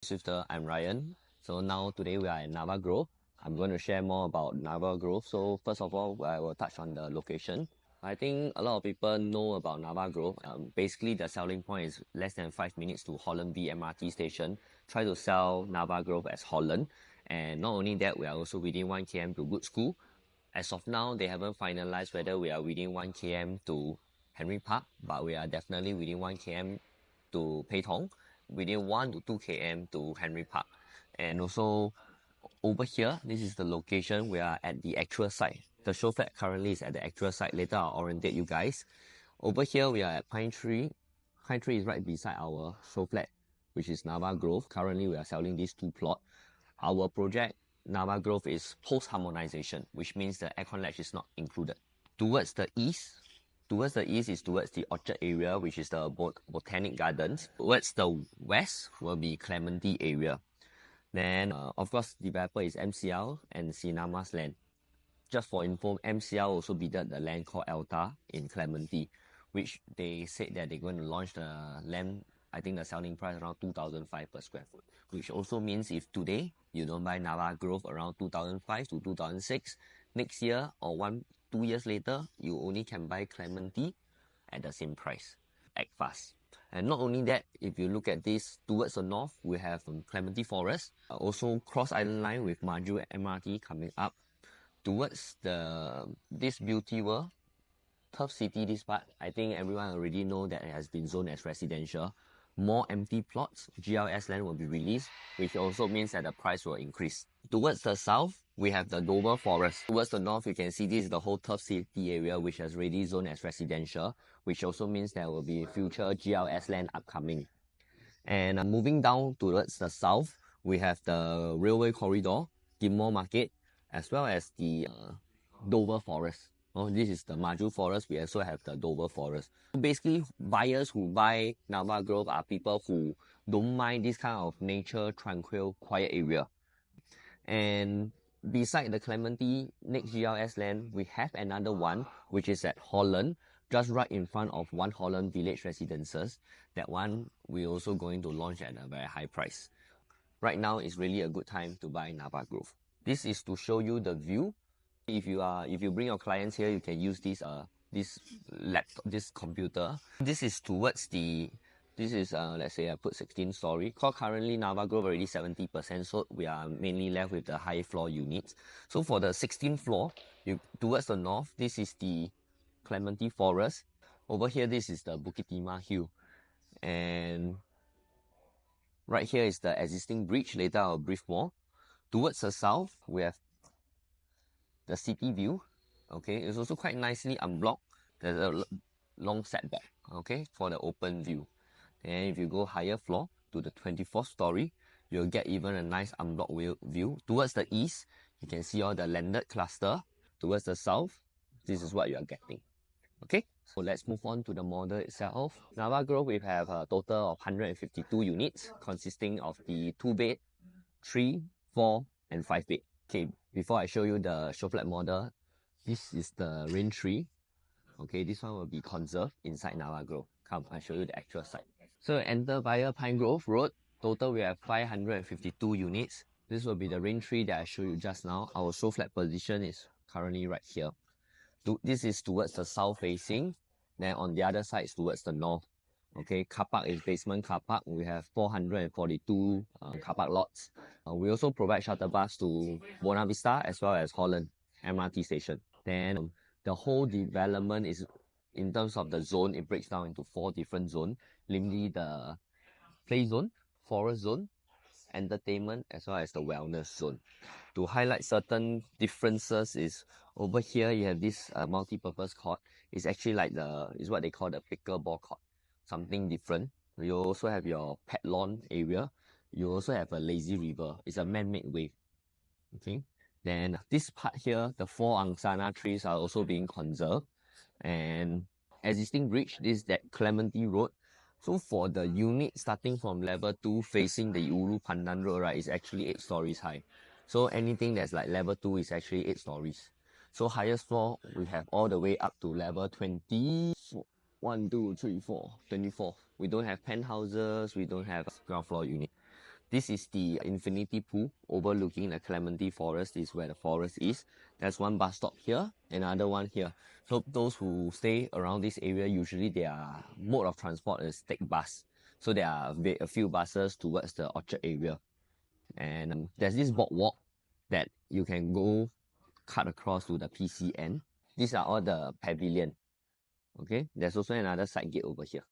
Swifter. I'm Ryan. So now today we are in Nava Grove. I'm going to share more about Nava Grove. So first of all, I will touch on the location. I think a lot of people know about Nava Grove. Basically, the selling point is less than 5 minutes to Holland V MRT station. Try to sell Nava Grove as Holland. And not only that, we are also within 1 km to Good School. As of now, they haven't finalized whether we are within 1 km to Henry Park, but we are definitely within 1 km to Pei Tong, within 1 to 2 km to Henry Park. And also over here, this is the location. We are at the actual site. The show flat currently is at the actual site. Later I'll orientate you guys. Over here we are at Pine Tree. Pine Tree is right beside our show flat, which is Nava Grove. Currently we are selling these two plots. Our project Nava Grove is post-harmonization, which means the aircon latch is not included. Towards the east is towards the orchard area, which is the botanic gardens. Towards the west will be Clementi area. Then, of course, developer is MCL and Sinama's land. Just for info, MCL also bidded the land called Alta in Clementi, which they said that they're going to launch the land. I think the selling price around 2,500 per square foot, which also means if today you don't buy Nava Grove around 2005 to 2006, next year or 2 years later, you only can buy Clementi at the same price. Act fast. And not only that, if you look at this towards the north, we have Clementi Forest, also Cross Island Line with Maju MRT coming up. Towards this beauty world, Turf City, this part, I think everyone already know that it has been zoned as residential. More empty plots, GLS land will be released, which also means that the price will increase. Towards the south, we have the Dover Forest. Towards the north, you can see this is the whole Turf City area, which has already zoned as residential, which also means there will be future GLS land upcoming. And moving down towards the south, we have the Railway Corridor, Ghim Moh Market, as well as the Dover Forest. This is the Maju Forest. We also have the Dover Forest. Basically, buyers who buy Nava Grove are people who don't mind this kind of nature, tranquil, quiet area. And beside the Clementi next GLS land, we have another one, which is at Holland, just right in front of One Holland Village Residences. That one we're also going to launch at a very high price. Right now is really a good time to buy Nava Grove. This is to show you the view. If you bring your clients here, you can use this laptop, this computer. This is towards the, let's say I put 16 story. Currently Nava Grove already 70%, so we are mainly left with the high floor units. So for the 16th floor, towards the north, this is the Clementi Forest. Over here, this is the Bukit Timah Hill. And right here is the existing bridge. Later I'll brief more. Towards the south, we have the city view. Okay, it's also quite nicely unblocked. There's a long setback, okay, for the open view. And if you go higher floor to the 24th story, you'll get even a nice unblocked view. Towards the east, you can see all the landed cluster. Towards the south, this is what you are getting. Okay, so let's move on to the model itself. Nava Grove, we have a total of 152 units consisting of the 2-bed, 3, 4, and 5-bed. Okay, before I show you the show flat model, this is the rain tree. Okay, this one will be conserved inside Nava Grove. Come, I'll show you the actual site. So enter via Pine Grove Road. Total we have 552 units. This will be the rain tree that I showed you just now. Our show flat position is currently right here. This is towards the south facing. Then on the other side is towards the north. Okay, car park is basement car park. We have 442 car park lots. We also provide shuttle bus to Buona Vista as well as Holland MRT station. Then the whole development is, in terms of the zone, it breaks down into 4 different zones, namely the play zone, forest zone, entertainment, as well as the wellness zone. To highlight certain differences is over here you have this multi-purpose court. It's actually like is what they call the pickleball court, something different. You also have your pet lawn area. You also have a lazy river. It's a man-made wave. Okay. Then this part here, the 4 angsana trees are also being conserved. And existing bridge, this is that Clementi Road. So for the unit starting from level 2 facing the Ulu Pandan Road, right, is actually 8 stories high. So anything that's like level 2 is actually 8 stories. So highest floor, we have all the way up to level 24. 1, 2, 3, 4, 24. We don't have penthouses, we don't have ground floor unit. This is the infinity pool overlooking the Clementi Forest. This is where the forest is. There's one bus stop here, another one here. So those who stay around this area, usually their mode of transport is take bus. So there are a few buses towards the Orchard area. And there's this boardwalk that you can go cut across to the PCN. These are all the pavilion. Okay, there's also another side gate over here.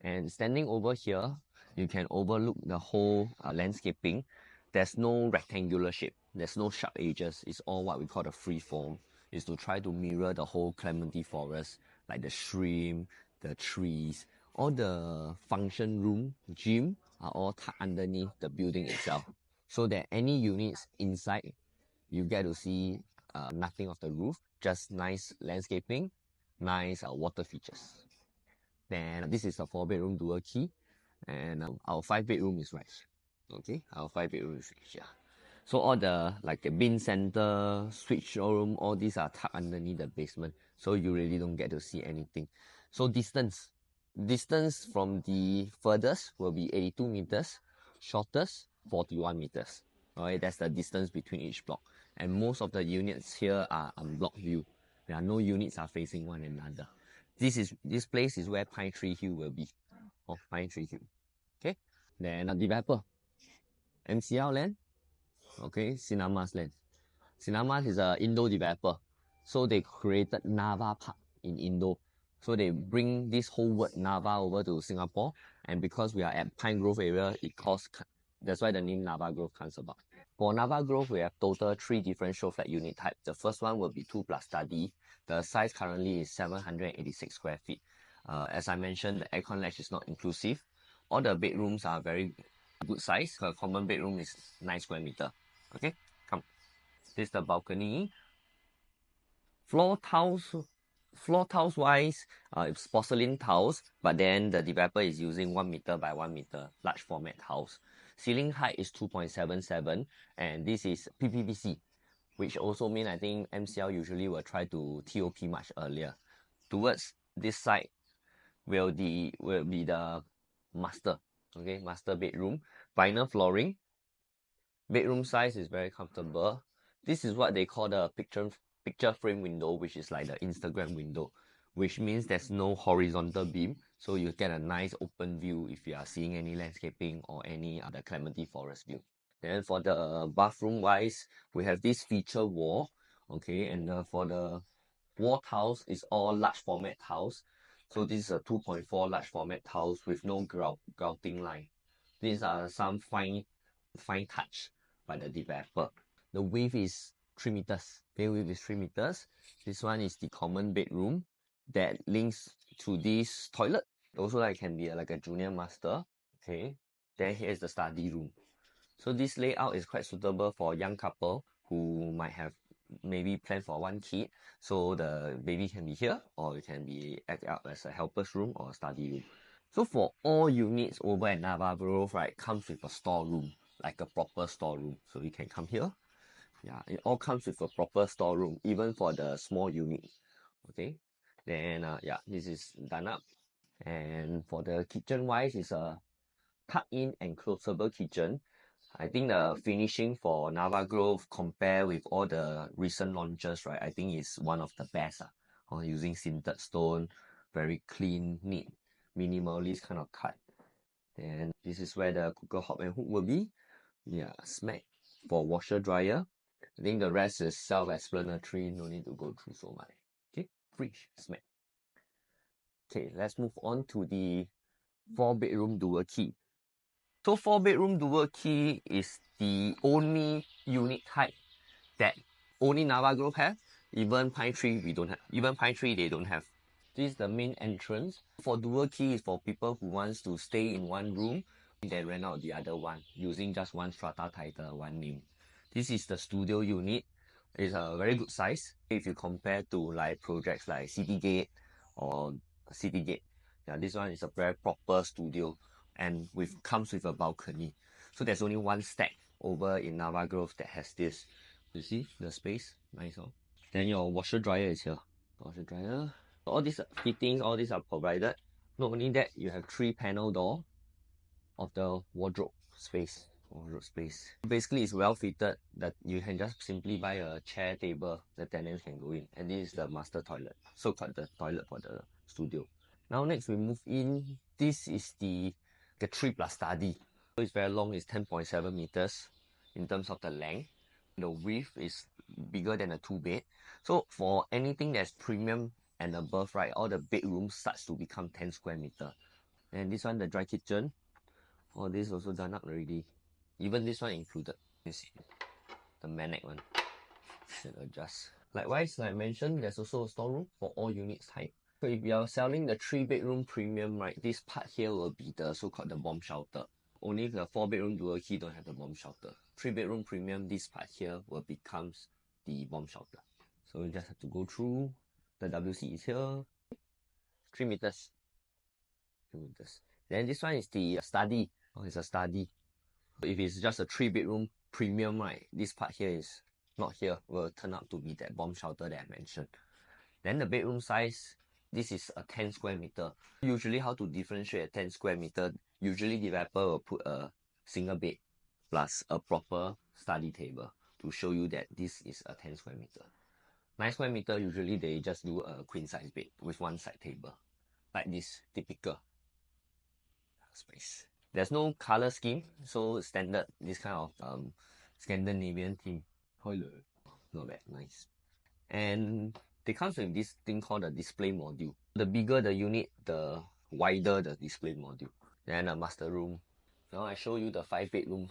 And standing over here, you can overlook the whole landscaping. There's no rectangular shape. There's no sharp edges. It's all what we call the free form. Is to try to mirror the whole Clementi Forest, like the shrimp, the trees, all the function room, gym are all tucked underneath the building itself. So that any units inside, you get to see nothing of the roof, just nice landscaping, nice water features. Then this is a 4-bedroom dual key, and our 5-bedroom is right here. Okay, our 5-bedroom is right here. So all the like the bin center, switch showroom, all these are tucked underneath the basement, so you really don't get to see anything. So distance from the furthest will be 82 meters, shortest 41 meters. Alright, that's the distance between each block. And most of the units here are unblocked view. There are no units are facing one another. This place is where Pine Tree Hill will be. Oh, Pine Tree Hill. Okay. Then a developer. MCL land. Okay, Cinemas land. Cinemas is a Indo developer. So they created Nava Park in Indo. So they bring this whole word Nava over to Singapore. And because we are at Pine Grove area, that's why the name Nava Grove comes about. For Nava Grove, we have total 3 different show flat unit types. The first one will be 2 plus study. The size currently is 786 square feet. As I mentioned, the aircon latch is not inclusive. All the bedrooms are very good size. A common bedroom is 9 square meter. Okay, come. This is the balcony. Floor tiles wise, it's porcelain tiles, but then the developer is using 1 meter by 1 meter large format tiles. Ceiling height is 2.77, and this is PPVC, which also means I think MCL usually will try to TOP much earlier. Towards this side will be the master bedroom. Vinyl flooring. Bedroom size is very comfortable. This is what they call the picture frame window, which is like the Instagram window, which means there's no horizontal beam, so you get a nice open view if you are seeing any landscaping or any other Clementi Forest view. Then for the bathroom wise, we have this feature wall, okay, and for the wall tiles is all large format tiles. So this is a 2.4 large format tiles with no grouting line. These are some fine touch by the developer. The width is 3 meters. Bed width is 3 meters. This one is the common bedroom that links to this toilet. Also, that can be like a junior master. Okay. Then here's the study room. So this layout is quite suitable for a young couple who might have maybe planned for 1 kid. So the baby can be here, or it can be act out as a helper's room or a study room. So for all units over at Nava Grove, right, comes with a storeroom, like a proper storeroom. So you can come here. Yeah, it all comes with a proper storeroom, even for the small unit. Okay. Then yeah, this is done up. And for the kitchen wise, it's a tuck-in and closable kitchen. I think the finishing for Nava Grove compare with all the recent launches, right? I think it's one of the best. Using sintered stone, very clean, neat, minimalist kind of cut. Then this is where the cooker hob and hook will be. Yeah, smack for washer dryer. I think the rest is self-explanatory, no need to go through so much. Okay, fridge, smack. Okay, let's move on to the 4-bedroom dual key. So 4-bedroom dual key is the only unit type that only Nava Grove have. Even Pine Tree we don't have. Even Pine Tree they don't have. This is the main entrance. For dual key is for people who wants to stay in one room, then rent out the other one using just one strata title, one name. This is the studio unit. It's a very good size if you compare to like projects like Citygate or Citygate. Yeah, this one is a very proper studio and comes with a balcony. So there's only one stack over in Nava Grove that has this. You see the space? Nice. Oh. Then your washer dryer is here. Washer dryer. All these fittings, all these are provided. Not only that, you have 3 panel door of the wardrobe space. road space. Basically, it's well fitted that you can just simply buy a chair table, the tenants can go in. And this is the master toilet, so-called the toilet for the studio. Now next we move in. This is the 3+ study. So it's very long, it's 10.7 meters in terms of the length. The width is bigger than a 2-bed. So for anything that's premium and above, right, all the bedrooms starts to become 10 square meter. And this one, the dry kitchen, all this also done up already. Even this one included. You see, the Manic one. Should adjust. Likewise, like I mentioned, there's also a storeroom for all units type. So if you are selling the 3-bedroom premium, right, this part here will be the so-called the bomb shelter. Only the 4-bedroom dual key don't have the bomb shelter. 3-bedroom premium, this part here will becomes the bomb shelter. So you just have to go through. The WC is here. 3 meters. 3 meters. Then this one is the study. Oh, it's a study. If it's just a 3-bedroom premium, right, this part here is not here, will turn out to be that bomb shelter that I mentioned. Then the bedroom size, this is a 10 square meter. Usually how to differentiate a 10 square meter, usually developer will put a single bed plus a proper study table to show you that this is a 10 square meter. 9 square meter, usually they just do a queen size bed with one side table. Like this, typical space. There's no color scheme, so standard, this kind of Scandinavian theme. Toilet. Not bad, nice. And they comes with this thing called the display module. The bigger the unit, the wider the display module. Then a master room. Now I show you the 5-bedroom